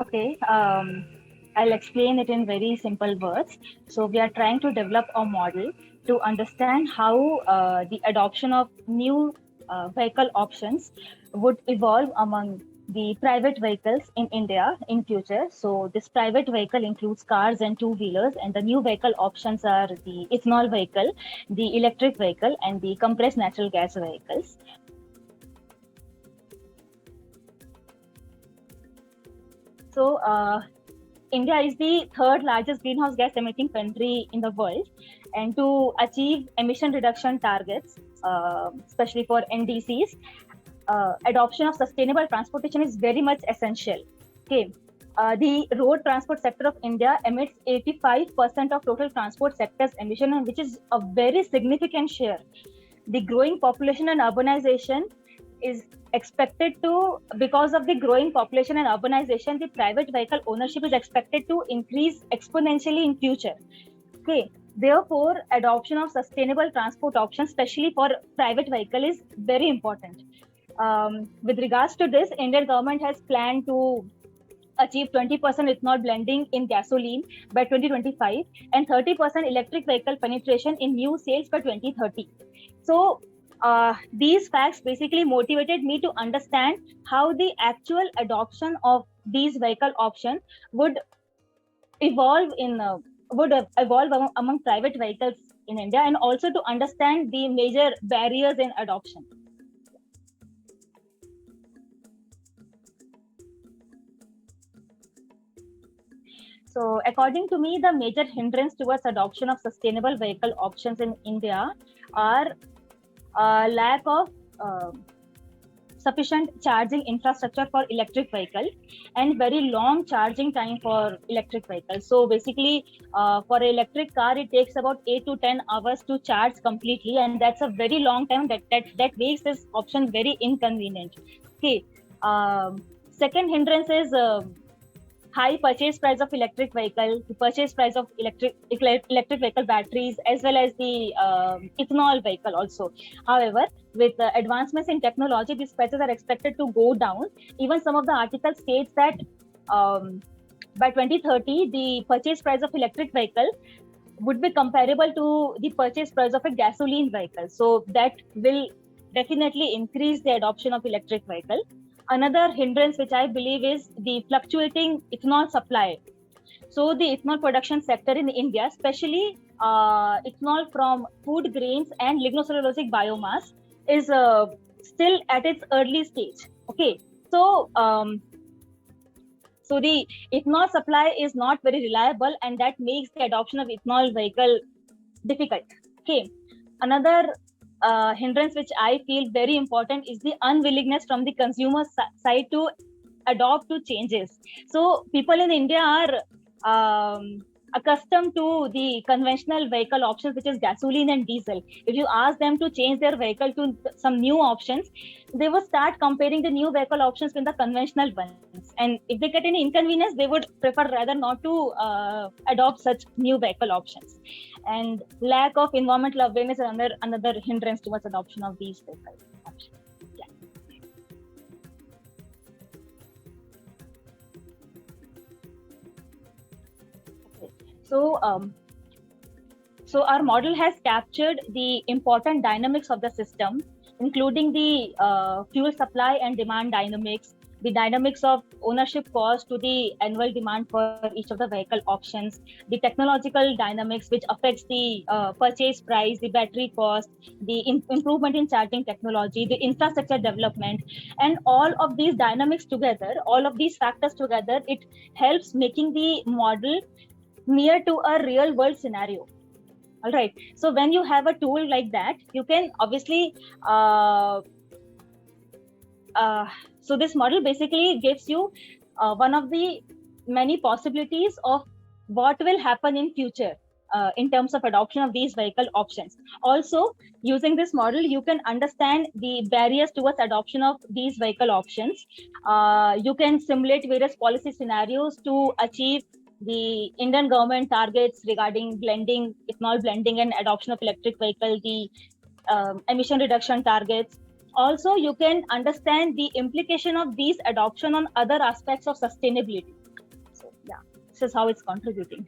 Okay, I'll explain it in very simple words. So we are trying to develop a model to understand how the adoption of new vehicle options would evolve among the private vehicles in India in future. So this private vehicle includes cars and two-wheelers, and the new vehicle options are the ethanol vehicle, the electric vehicle, and the compressed natural gas vehicles. So India is the third largest greenhouse gas emitting country in the world, and to achieve emission reduction targets, especially for NDCs, adoption of sustainable transportation is very much essential. Okay. The road transport sector of India emits 85% of total transport sector's emission, which is a very significant share. The growing population and urbanization is expected to, because of the growing population and urbanization, the private vehicle ownership is expected to increase exponentially in future. Okay. Therefore, adoption of sustainable transport options, especially for private vehicle, is very important. With regards to this, Indian government has planned to achieve 20% ethanol blending in gasoline by 2025 and 30% electric vehicle penetration in new sales by 2030. So these facts basically motivated me to understand how the actual adoption of these vehicle options would evolve among private vehicles in India, and also to understand the major barriers in adoption. So according to me, the major hindrance towards adoption of sustainable vehicle options in India are lack of sufficient charging infrastructure for electric vehicle and very long charging time for electric vehicles. So basically, for an electric car, it takes about 8 to 10 hours to charge completely, and that's a very long time. That makes this option very inconvenient. Okay. Second hindrance is high purchase price of electric vehicle, the purchase price of electric vehicle batteries, as well as the ethanol vehicle also. However, with advancements in technology, these prices are expected to go down. Even some of the articles states that by 2030, the purchase price of electric vehicle would be comparable to the purchase price of a gasoline vehicle. So that will definitely increase the adoption of electric vehicle. Another hindrance, which I believe, is the fluctuating ethanol supply. So the ethanol production sector in India, especially ethanol from food grains and lignocellulosic biomass, is still at its early stage. Okay, so so the ethanol supply is not very reliable, and that makes the adoption of ethanol vehicle difficult. Okay, another hindrance which I feel very important is the unwillingness from the consumer side to adopt to changes. So people in India are accustomed to the conventional vehicle options, which is gasoline and diesel. If you ask them to change their vehicle to some new options, they would start comparing the new vehicle options with the conventional ones. And if they get any inconvenience, they would prefer rather not to adopt such new vehicle options. And lack of environmental awareness is another hindrance towards adoption of these vehicle options. Yeah. Okay. So our model has captured the important dynamics of the system, including the fuel supply and demand dynamics, the dynamics of ownership cost to the annual demand for each of the vehicle options, the technological dynamics which affects the purchase price, the battery cost, the improvement in charging technology, the infrastructure development, and all of these dynamics together, all of these factors together, it helps making the model near to a real world scenario. All right. So when you have a tool like that, you can obviously so this model basically gives you one of the many possibilities of what will happen in future in terms of adoption of these vehicle options. Also, using this model, you can understand the barriers towards adoption of these vehicle options. You can simulate various policy scenarios to achieve the Indian government targets regarding blending, ethanol blending and adoption of electric vehicle, the emission reduction targets. Also, you can understand the implication of these adoption on other aspects of sustainability. this is how it's contributing.